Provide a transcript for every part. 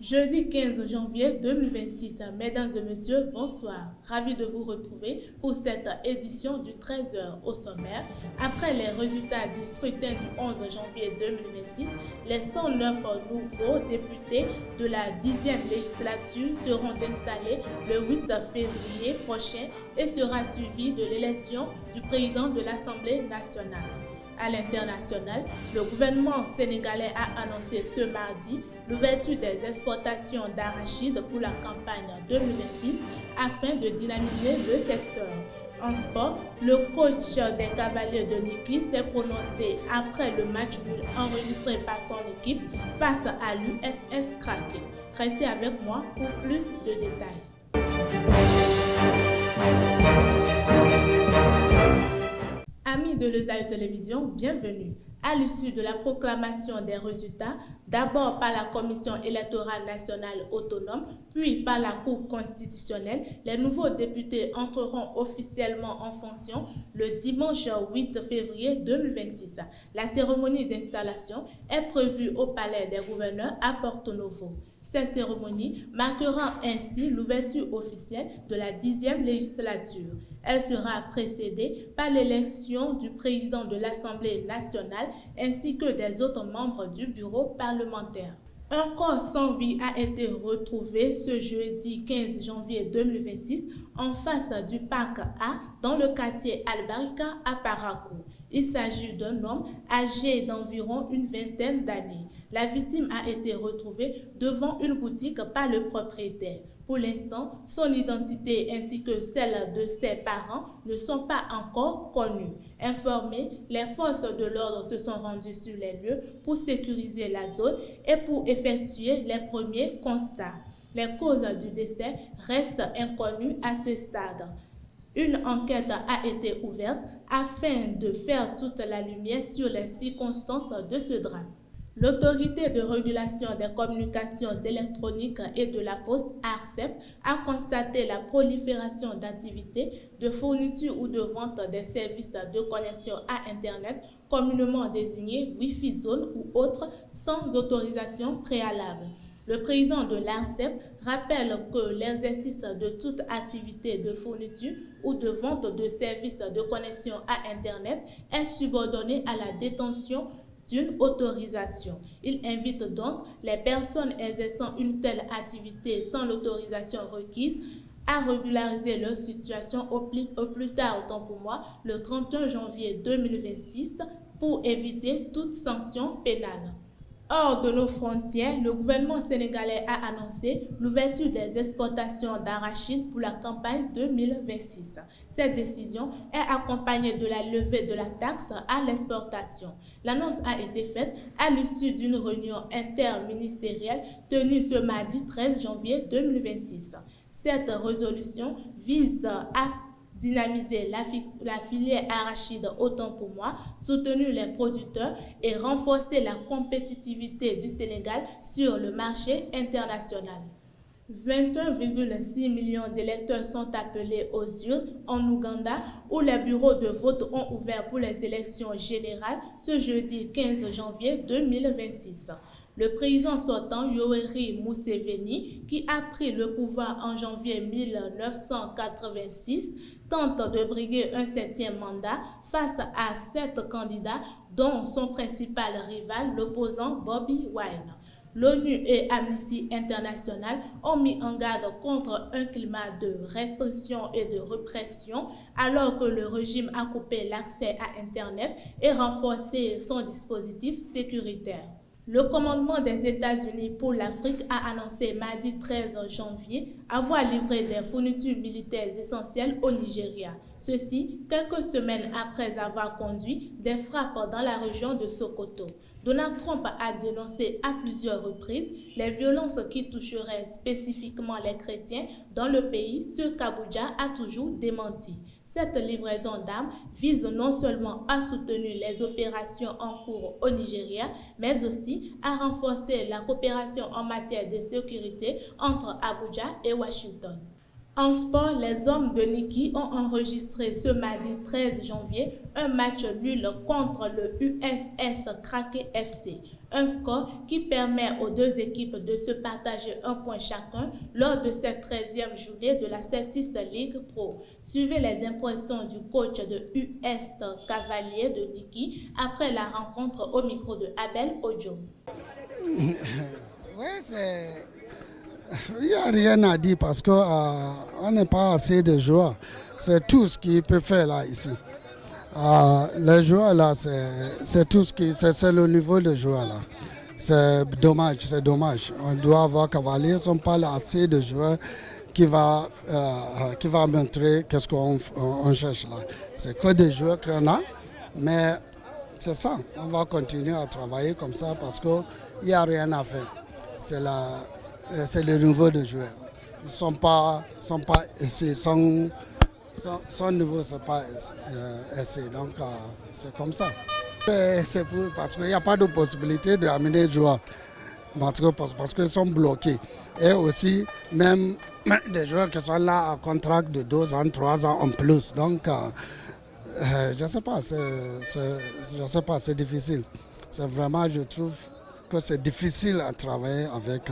Jeudi 15 janvier 2026, mesdames et messieurs, bonsoir. Ravi de vous retrouver pour cette édition du 13h au sommaire. Après les résultats du scrutin du 11 janvier 2026, les 109 nouveaux députés de la 10e législature seront installés le 8 février prochain et sera suivi de l'élection du président de l'Assemblée nationale. À l'international, le gouvernement sénégalais a annoncé ce mardi l'ouverture des exportations d'arachides pour la campagne 2026 afin de dynamiser le secteur. En sport, le coach des Cavaliers de Niki s'est prononcé après le match nul enregistré par son équipe face à l'USS Kraken. Restez avec moi pour plus de détails. Amis de l'Osaïe Télévision, bienvenue. À l'issue de la proclamation des résultats, d'abord par la Commission électorale nationale autonome, puis par la Cour constitutionnelle, les nouveaux députés entreront officiellement en fonction le dimanche 8 février 2026. La cérémonie d'installation est prévue au Palais des gouverneurs à Porto Novo. Cette cérémonie marquera ainsi l'ouverture officielle de la 10e législature. Elle sera précédée par l'élection du président de l'Assemblée nationale ainsi que des autres membres du bureau parlementaire. Un corps sans vie a été retrouvé ce jeudi 15 janvier 2026 en face du parc A dans le quartier Al-Barika à Parakou. Il s'agit d'un homme âgé d'environ une vingtaine d'années. La victime a été retrouvée devant une boutique par le propriétaire. Pour l'instant, son identité ainsi que celle de ses parents ne sont pas encore connues. Informés, les forces de l'ordre se sont rendues sur les lieux pour sécuriser la zone et pour effectuer les premiers constats. Les causes du décès restent inconnues à ce stade. Une enquête a été ouverte afin de faire toute la lumière sur les circonstances de ce drame. L'Autorité de régulation des communications électroniques et de la poste, ARCEP, a constaté la prolifération d'activités de fourniture ou de vente des services de connexion à Internet, communément désignés Wi-Fi Zone ou autres, sans autorisation préalable. Le président de l'ARCEP rappelle que l'exercice de toute activité de fourniture ou de vente de services de connexion à Internet est subordonné à la détention d'une autorisation. Il invite donc les personnes exerçant une telle activité sans l'autorisation requise à régulariser leur situation au plus tard, autant pour moi, le 31 janvier 2026 pour éviter toute sanction pénale. Hors de nos frontières, le gouvernement sénégalais a annoncé l'ouverture des exportations d'arachides pour la campagne 2026. Cette décision est accompagnée de la levée de la taxe à l'exportation. L'annonce a été faite à l'issue d'une réunion interministérielle tenue ce mardi 13 janvier 2026. Cette résolution vise à dynamiser la filière arachide autant pour moi, soutenir les producteurs et renforcer la compétitivité du Sénégal sur le marché international. 21,6 millions d'électeurs sont appelés aux urnes en Ouganda où les bureaux de vote ont ouvert pour les élections générales ce jeudi 15 janvier 2026. Le président sortant Yoweri Museveni, qui a pris le pouvoir en janvier 1986, tente de briguer un 7e mandat face à 7 candidats, dont son principal rival, l'opposant Bobi Wine. L'ONU et Amnesty International ont mis en garde contre un climat de restriction et de répression alors que le régime a coupé l'accès à Internet et renforcé son dispositif sécuritaire. Le commandement des États-Unis pour l'Afrique a annoncé mardi 13 janvier avoir livré des fournitures militaires essentielles au Nigeria. Ceci quelques semaines après avoir conduit des frappes dans la région de Sokoto. Donald Trump a dénoncé à plusieurs reprises les violences qui toucheraient spécifiquement les chrétiens dans le pays, ce qu'Abuja a toujours démenti. Cette livraison d'armes vise non seulement à soutenir les opérations en cours au Nigeria, mais aussi à renforcer la coopération en matière de sécurité entre Abuja et Washington. En sport, les hommes de Niki ont enregistré ce mardi 13 janvier un match nul contre le USS Kraké FC. Un score qui permet aux deux équipes de se partager un point chacun lors de cette 13e journée de la Celtics League Pro. Suivez les impressions du coach de US Cavalier de Niki après la rencontre au micro de Abel Ojo. Il n'y a rien à dire parce qu'on n'est pas assez de joueurs. C'est tout ce qu'il peut faire là, ici. Les joueurs là, c'est tout ce qui, c'est le niveau de joueurs là. C'est dommage, c'est dommage. On doit avoir Cavalier, ils ne sont pas là assez de joueurs qui va montrer qu'est-ce qu'on cherche là. C'est que des joueurs qu'on a, mais c'est ça. On va continuer à travailler comme ça parce qu'il n'y a rien à faire. C'est le niveau de joueurs. Ils sont pas son niveau, c'est pas assez. Donc c'est comme ça. C'est parce qu'il n'y a pas de possibilité d'amener les joueurs parce qu'ils sont bloqués. Et aussi, même des joueurs qui sont là à contrat de 2 ans, 3 ans en plus. Donc, je ne sais pas, c'est difficile. C'est vraiment, je trouve que c'est difficile à travailler avec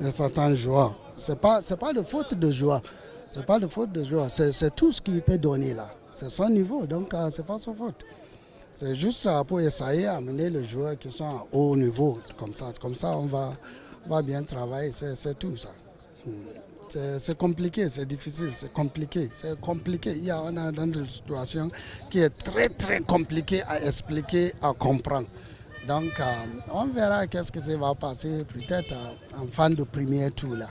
certains joueurs. C'est pas de faute de joueurs. C'est pas de faute de joueurs. C'est tout ce qu'il peut donner là. C'est son niveau, donc c'est pas son faute. C'est juste ça pour essayer d'amener les joueurs qui sont à haut niveau. Comme ça on va bien travailler. C'est tout ça. C'est compliqué, c'est difficile, c'est compliqué. On est dans une situation qui est très très compliquée à expliquer, à comprendre. Donc on verra qu'est-ce que ça va passer peut-être en fin de premier tour là.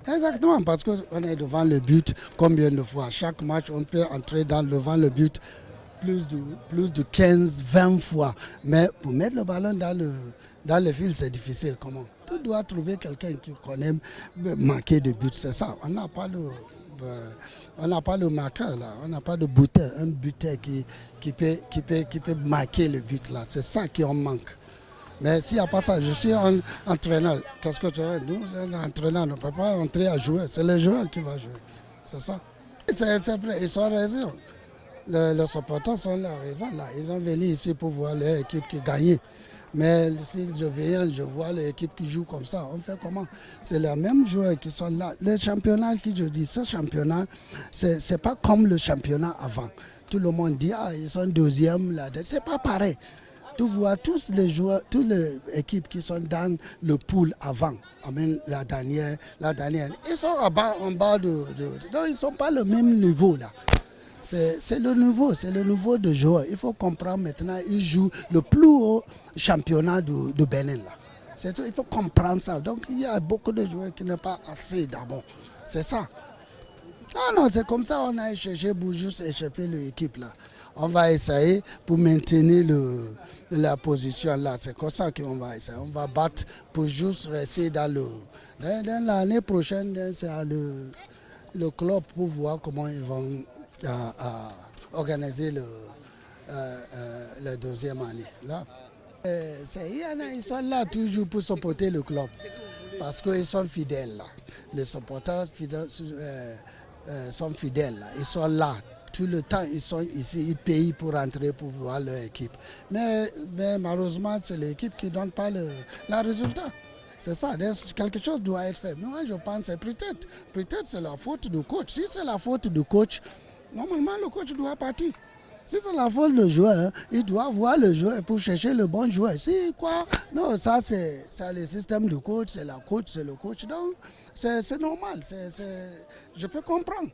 Exactement, parce qu'on est devant le but combien de fois. Chaque match, on peut entrer devant le but plus de 15, 20 fois. Mais pour mettre le ballon dans le fil, c'est difficile. Comment? Tu dois trouver quelqu'un qui connaît marquer de but, c'est ça. On n'a pas le marqueur là, on n'a pas de buteur, un buteur qui peut marquer le but là. C'est ça qui en manque. Mais s'il n'y a pas ça, je suis un entraîneur. Qu'est-ce que tu veux? Nous, un entraîneur, on ne peut pas entrer à jouer. C'est le joueur qui va jouer. C'est ça. C'est vrai, ils sont raison. Les supporters sont la raison là. Ils ont venu ici pour voir leur équipe qui gagne. Mais si je viens, je vois l'équipe qui joue comme ça, on fait comment? C'est les mêmes joueurs qui sont là. Le championnat qui je dis, ce championnat, c'est pas comme le championnat avant. Tout le monde dit, ils sont deuxième là. C'est pas pareil. Tu vois tous les joueurs, toutes les équipes qui sont dans le pool avant, la dernière, ils sont en bas donc ils ne sont pas le même niveau là. C'est le niveau de joueurs. Il faut comprendre maintenant, ils jouent le plus haut championnat de Bénin là. C'est tout, il faut comprendre ça. Donc il y a beaucoup de joueurs qui n'ont pas assez d'abord. C'est ça. Non, c'est comme ça on a cherché pour juste échapper l'équipe là. On va essayer pour maintenir la position là. C'est comme ça qu'on va essayer. On va battre pour juste rester dans l'année prochaine, c'est le club pour voir comment ils vont organiser la deuxième année. Là. Ils sont là toujours pour supporter le club parce qu'ils sont fidèles. Là. Les supporters sont fidèles. Là. Ils sont là. Tout le temps, ils sont ici, ils payent pour rentrer pour voir leur équipe. Mais malheureusement, c'est l'équipe qui ne donne pas le résultat. C'est ça, quelque chose doit être fait. Mais moi, je pense que peut-être c'est la faute du coach. Si c'est la faute du coach, normalement, le coach doit partir. Si c'est la faute du joueur, il doit voir le joueur pour chercher le bon joueur. Si quoi? Non, ça, c'est le système du coach, c'est le coach. Donc, c'est normal, je peux comprendre.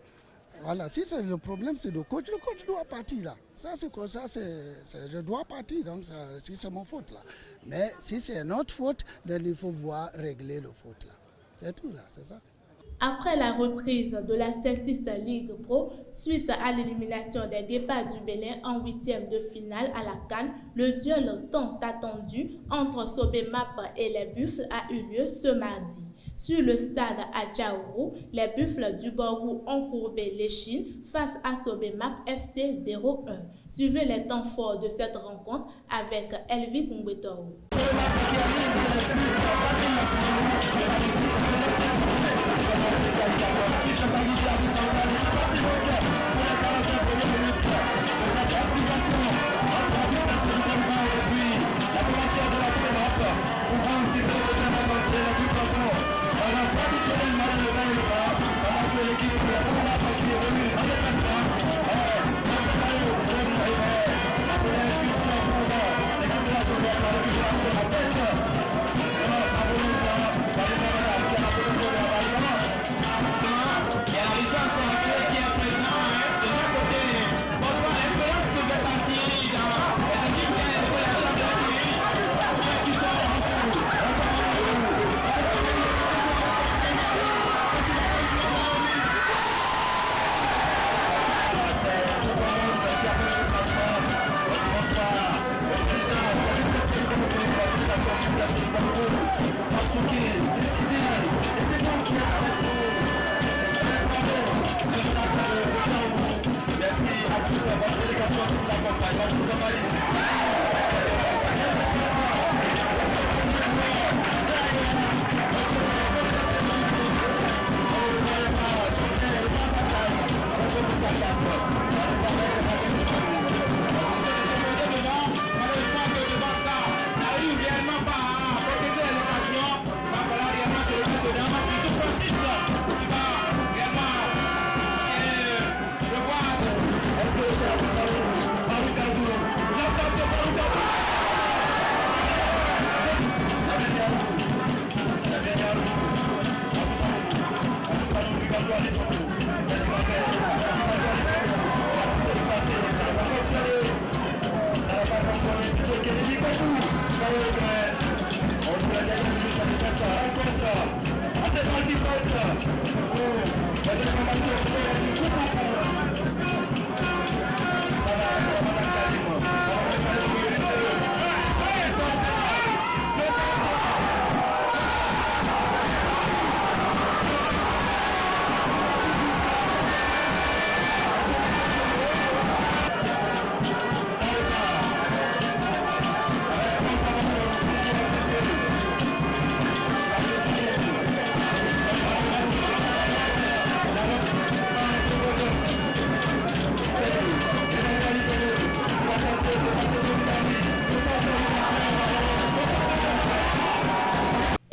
Voilà, si c'est le problème, c'est le coach doit partir là. Ça, c'est comme ça, je dois partir, donc si c'est mon faute là. Mais si c'est notre faute, donc il faut voir régler le faute là. C'est tout là, c'est ça. Après la reprise de la Celtics League Pro, suite à l'élimination des Guépards du Bénin en 8e de finale à la CAN, le duel tant attendu entre Sobemap et les Buffles a eu lieu ce mardi. Sur le stade à Djaourou, les Buffles du Borgou ont courbé l'échine face à Sobemap FC 0-1. Suivez les temps forts de cette rencontre avec Elvi Kumbetoro.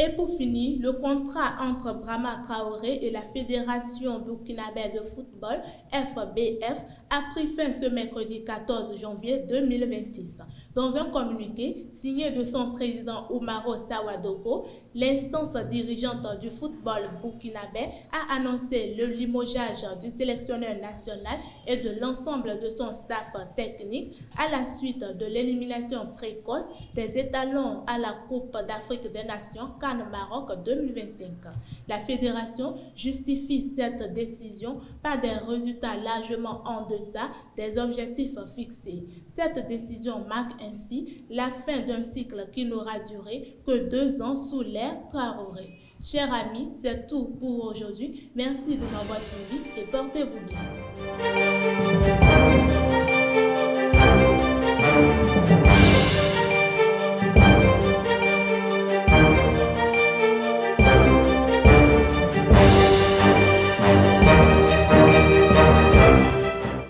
Et pour finir, le contrat entre Brahma Traoré et la Fédération burkinabé de football, FBF, a pris fin ce mercredi 14 janvier 2026. Dans un communiqué signé de son président Oumaro Sawadoko, l'instance dirigeante du football burkinabé a annoncé le limogeage du sélectionneur national et de l'ensemble de son staff technique à la suite de l'élimination précoce des étalons à la Coupe d'Afrique des Nations Maroc 2025. La fédération justifie cette décision par des résultats largement en deçà des objectifs fixés. Cette décision marque ainsi la fin d'un cycle qui n'aura duré que 2 ans sous l'ère Traoré. Chers amis, c'est tout pour aujourd'hui. Merci de m'avoir suivi et portez-vous bien.